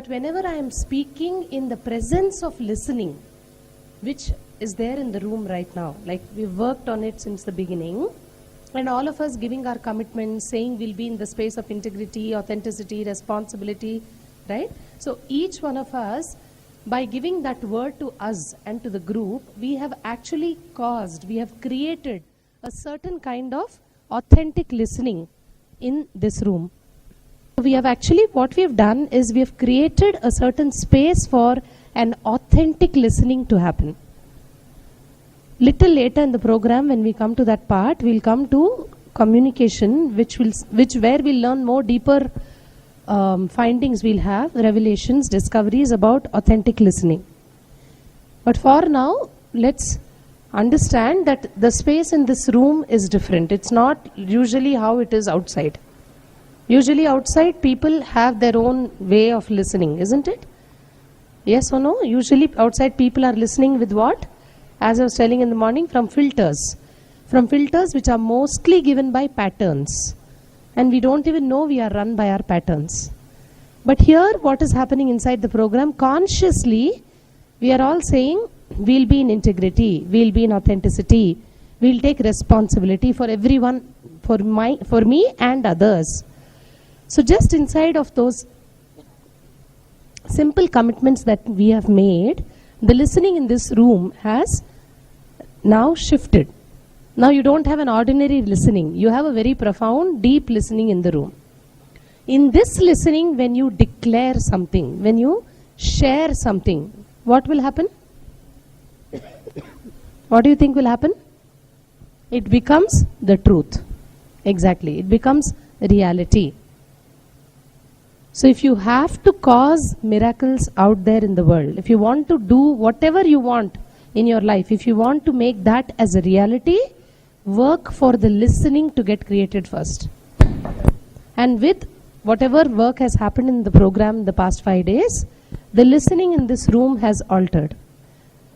that whenever I am speaking in the presence of listening, which is there in the room right now, like we've worked on it since the beginning, and all of us giving our commitments, saying we'll be in the space of integrity, authenticity, responsibility, right? So each one of us, by giving that word to us and to the group, we have actually we have created a certain kind of authentic listening in this room. We have actually, what we have done is we have created a certain space for an authentic listening to happen. Little later in the program, when we come to that part, we'll come to communication, where we'll learn more deeper findings we'll have, revelations, discoveries about authentic listening. But for now, let's understand that the space in this room is different. It's not usually how it is outside. Usually outside, people have their own way of listening, isn't it? Yes or no? Usually outside, people are listening with what? As I was telling in the morning, from filters. From filters which are mostly given by patterns. And we don't even know we are run by our patterns. But here, what is happening inside the program, consciously, we are all saying, we'll be in integrity, we'll be in authenticity, we'll take responsibility for everyone, for me and others. So just inside of those simple commitments that we have made, the listening in this room has now shifted. Now you don't have an ordinary listening. You have a very profound, deep listening in the room. In this listening, when you declare something, when you share something, what will happen? What do you think will happen? It becomes the truth. Exactly. It becomes reality. So if you have to cause miracles out there in the world, if you want to do whatever you want in your life, if you want to make that as a reality, work for the listening to get created first. And with whatever work has happened in the program the past 5 days, the listening in this room has altered.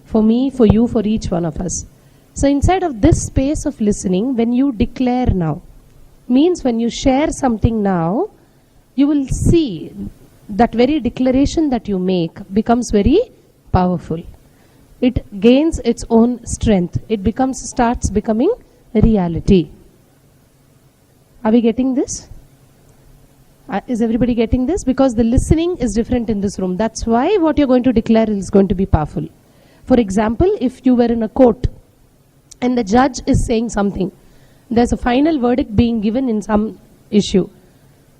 For me, for you, for each one of us. So inside of this space of listening, when you declare now, means when you share something now, you will see that very declaration that you make becomes very powerful. It gains its own strength. It starts becoming reality. Are we getting this? Is everybody getting this? Because the listening is different in this room. That's why what you're going to declare is going to be powerful. For example, if you were in a court and the judge is saying something, there's a final verdict being given in some issue.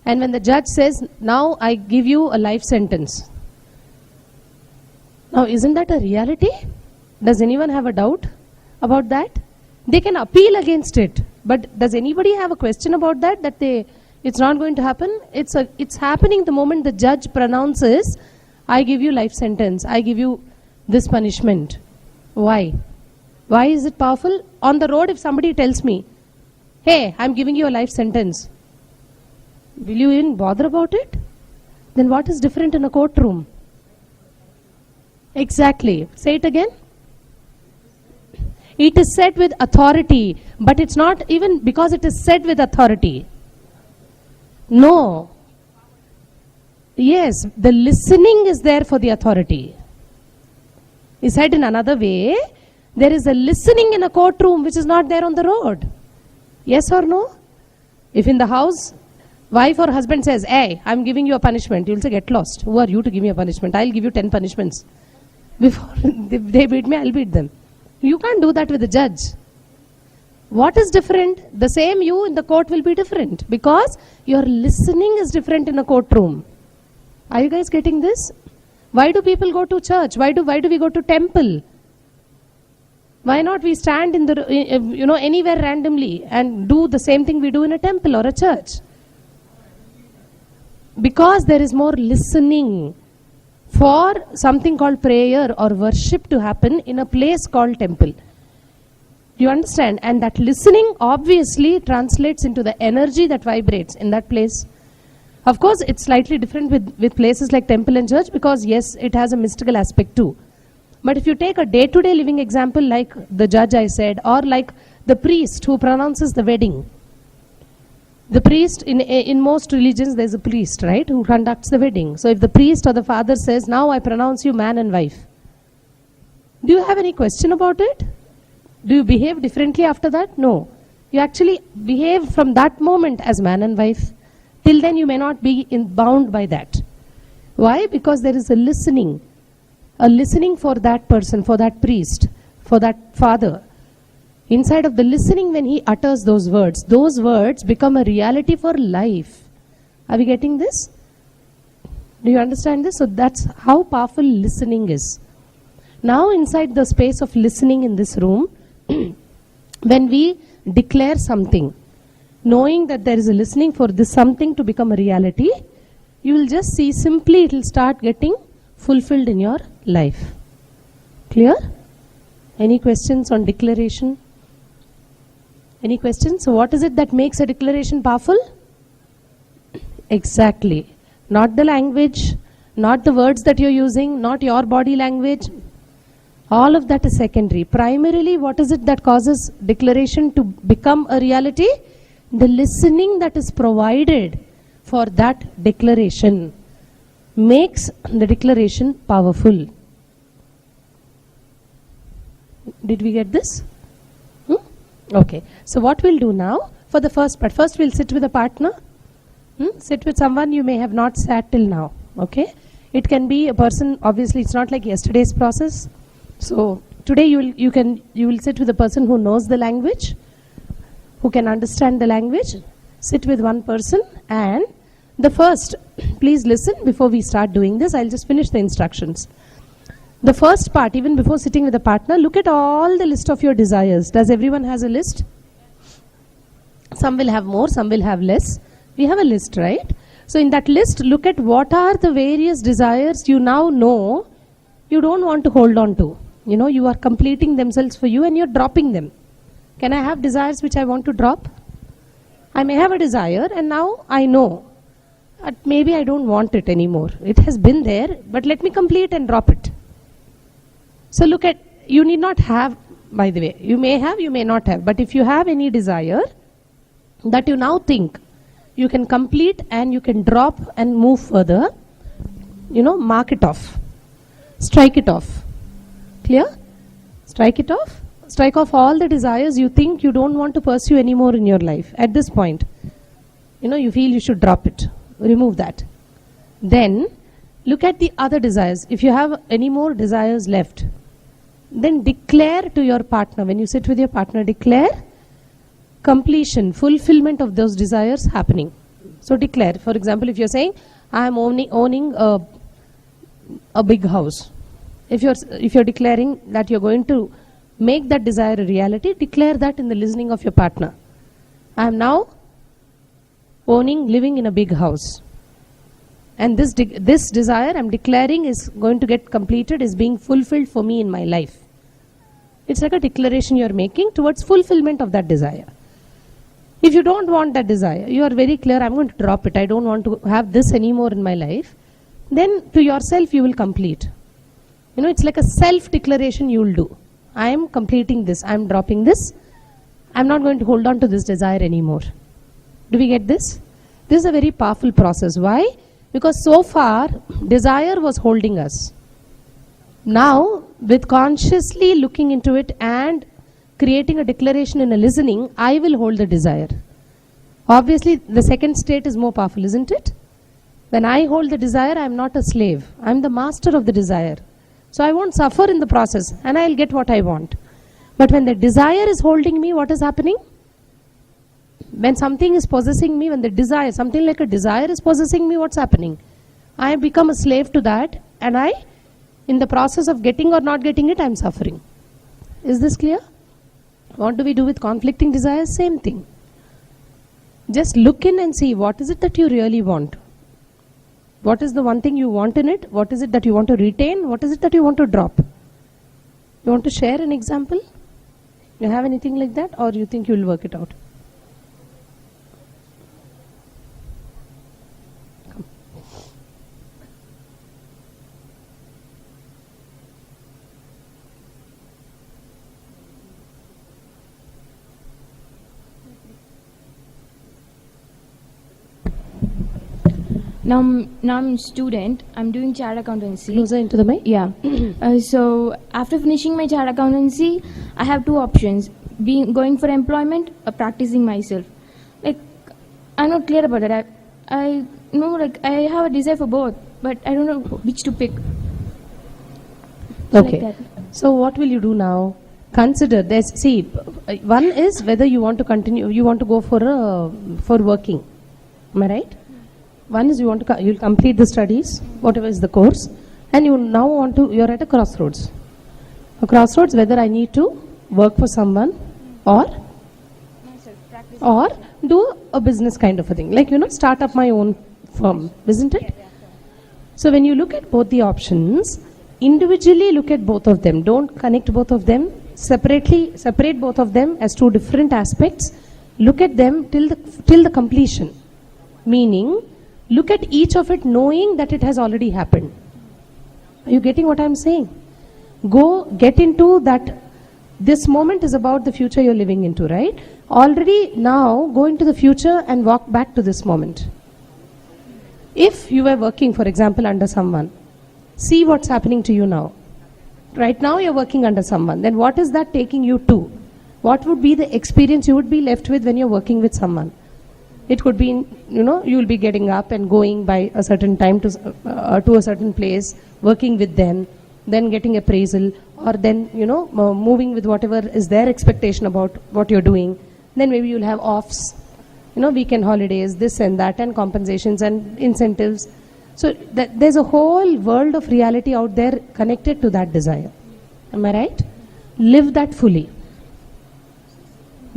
And when the judge says, now I give you a life sentence. Now, isn't that a reality? Does anyone have a doubt about that? They can appeal against it. But does anybody have a question about that? It's not going to happen? It's happening the moment the judge pronounces, I give you life sentence. I give you this punishment. Why? Why is it powerful? On the road, if somebody tells me, hey, I'm giving you a life sentence, will you even bother about it? Then what is different in a courtroom? Exactly. Say it again. It is said with authority, but it's not even because it is said with authority. No. Yes, the listening is there for the authority. Is said in another way, there is a listening in a courtroom which is not there on the road. Yes or no? If in the house, wife or husband says, hey, I'm giving you a punishment, you'll say, get lost. Who are you to give me a punishment? I'll give you 10 punishments. Before they beat me, I'll beat them. You can't do that with the judge. What is different? The same you in the court will be different because your listening is different in a courtroom. Are you guys getting this? Why do people go to church? Why do we go to temple? Why not we stand in the anywhere randomly and do the same thing we do in a temple or a church? Because there is more listening for something called prayer or worship to happen in a place called temple. Do you understand? And that listening obviously translates into the energy that vibrates in that place. Of course, it's slightly different with places like temple and church because yes, it has a mystical aspect too. But if you take a day-to-day living example like the judge I said, or like the priest who pronounces the wedding, The priest, in most religions, there's a priest, right, who conducts the wedding. So if the priest or the father says, now I pronounce you man and wife, do you have any question about it? Do you behave differently after that? No. You actually behave from that moment as man and wife. Till then you may not be bound by that. Why? Because there is a listening for that person, for that priest, for that father. Inside of the listening, when he utters those words become a reality for life. Are we getting this? Do you understand this? So that's how powerful listening is. Now inside the space of listening in this room, when we declare something, knowing that there is a listening for this something to become a reality, you will just see simply it will start getting fulfilled in your life. Clear? Any questions on declaration? Any questions? So what is it that makes a declaration powerful? Exactly. Not the language, not the words that you're using, not your body language. All of that is secondary. Primarily, what is it that causes declaration to become a reality? The listening that is provided for that declaration makes the declaration powerful. Did we get this? Okay. So what we'll do now for the first part, first we'll sit with a partner. Sit with someone you may have not sat till now. Okay. It can be a person, obviously it's not like yesterday's process. So today you will sit with a person who knows the language, who can understand the language. Sit with one person, and the first, please listen before we start doing this. I'll just finish the instructions. The first part, even before sitting with a partner, look at all the list of your desires. Does everyone has a list? Some will have more, some will have less. We have a list, right? So in that list, look at what are the various desires you now know you don't want to hold on to. You know, you are completing themselves for you and you're dropping them. Can I have desires which I want to drop? I may have a desire and now I know maybe I don't want it anymore. It has been there, but let me complete and drop it. So look at, you need not have, by the way, you may have, you may not have, but if you have any desire that you now think you can complete and you can drop and move further, you know, mark it off. Strike it off. Clear? Strike it off. Strike off all the desires you think you don't want to pursue anymore in your life. At this point, you know, you feel you should drop it. Remove that. Then, look at the other desires. If you have any more desires left, then declare to your partner, when you sit with your partner, declare completion, fulfillment of those desires happening. So declare, for example, if you're saying, I am owning a big house. If you're declaring that you're going to make that desire a reality, declare that in the listening of your partner. I am now living in a big house. And this desire I'm declaring is going to get completed, is being fulfilled for me in my life. It's like a declaration you're making towards fulfillment of that desire. If you don't want that desire, you are very clear, I'm going to drop it. I don't want to have this anymore in my life. Then to yourself you will complete. You know, it's like a self-declaration you will do. I am completing this. I am dropping this. I'm not going to hold on to this desire anymore. Do we get this? This is a very powerful process. Why? Because so far, desire was holding us. Now, with consciously looking into it and creating a declaration in a listening, I will hold the desire. Obviously, the second state is more powerful, isn't it? When I hold the desire, I am not a slave. I am the master of the desire. So I won't suffer in the process and I'll get what I want. But when the desire is holding me, what is happening? When something is possessing me, when the desire, something like a desire is possessing me, what's happening? I become a slave to that, and in the process of getting or not getting it, I'm suffering. Is this clear? What do we do with conflicting desires? Same thing. Just look in and see what is it that you really want. What is the one thing you want in it? What is it that you want to retain? What is it that you want to drop? You want to share an example? You have anything like that, or you think you'll work it out? now I'm a student. I'm doing chartered accountancy. Closer into the mic. Yeah. So after finishing my chartered accountancy, I have two options: going for employment or practicing myself. Like, I'm not clear about that. I know, like, I have a desire for both, but I don't know which to pick. Okay. Like that. So what will you do now? Consider this. See, one is whether you want to continue. You want to go for working. Am I right? One is you'll complete the studies, whatever is the course, and you now you're at a crossroads. A crossroads whether I need to work for someone or do a business kind of a thing. Like, start up my own firm, isn't it? So when you look at both the options, individually look at both of them. Don't connect both of them. Separate both of them as two different aspects. Look at them till the completion. Meaning, look at each of it knowing that it has already happened. Are you getting what I'm saying? Go get into that. This moment is about the future you're living into, right? Already now, go into the future and walk back to this moment. If you were working, for example, under someone, see what's happening to you now. Right now you're working under someone. Then what is that taking you to? What would be the experience you would be left with when you're working with someone? It could be, you'll be getting up and going by a certain time to a certain place, working with them, then getting appraisal, or then, moving with whatever is their expectation about what you're doing. Then maybe you'll have offs, weekend holidays, this and that, and compensations and incentives. So there's a whole world of reality out there connected to that desire. Am I right? Live that fully.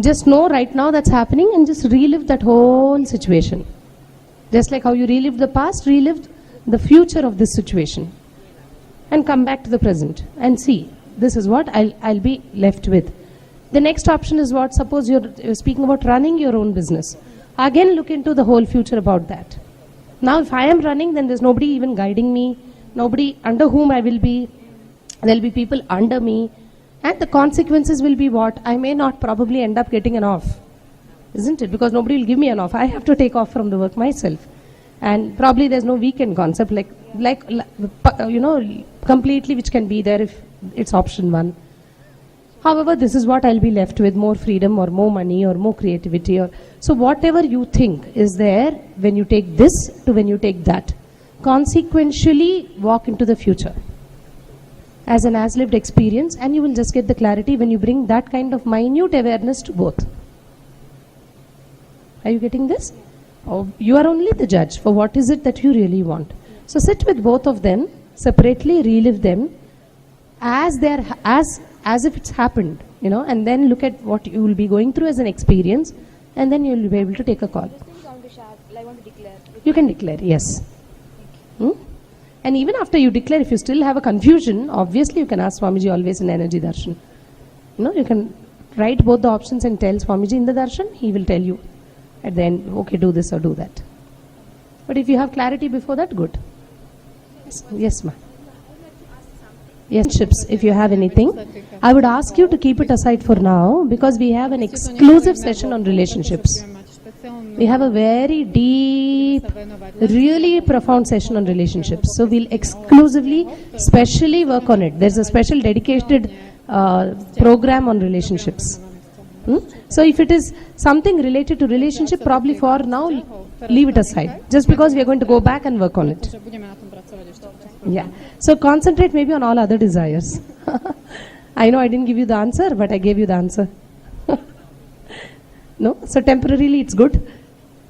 Just know right now that's happening and just relive that whole situation. Just like how you relived the past, relive the future of this situation. And come back to the present and see, this is what I'll be left with. The next option is what? Suppose you're speaking about running your own business. Again, look into the whole future about that. Now, if I am running, then there's nobody even guiding me, nobody under whom I will be. There'll be people under me. And the consequences will be what? I may not probably end up getting an off. Isn't it? Because nobody will give me an off. I have to take off from the work myself. And probably there's no weekend concept completely which can be there if it's option one. However, this is what I'll be left with, more freedom or more money or more creativity. So whatever you think is there when you take this to when you take that, consequentially walk into the future as an as-lived experience, and you will just get the clarity when you bring that kind of minute awareness to both. Are you getting this? Oh, you are only the judge for what is it that you really want. So sit with both of them, separately relive them as if it's happened, and then look at what you will be going through as an experience, and then you will be able to take a call. I want to declare. You can declare, yes. And even after you declare, if you still have a confusion, obviously you can ask Swamiji always in Energy Darshan. You can write both the options and tell Swamiji in the Darshan, he will tell you at the end, okay, do this or do that. But if you have clarity before that, good. Yes, ma'am. Yes, if you have anything, I would ask you to keep it aside for now because we have an exclusive session on relationships. We have a very deep, really profound session on relationships. So we'll exclusively, specially work on it. There's a special dedicated program on relationships. So if it is something related to relationship, probably for now, leave it aside. Just because we are going to go back and work on it. Yeah. So concentrate maybe on all other desires. I know I didn't give you the answer, but I gave you the answer. No? So temporarily it's good.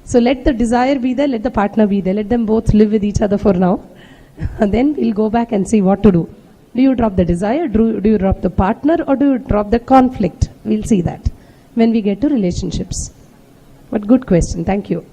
So let the desire be there, let the partner be there. Let them both live with each other for now. And then we'll go back and see what to do. Do you drop the desire? Do you drop the partner? Or do you drop the conflict? We'll see that when we get to relationships. But good question. Thank you.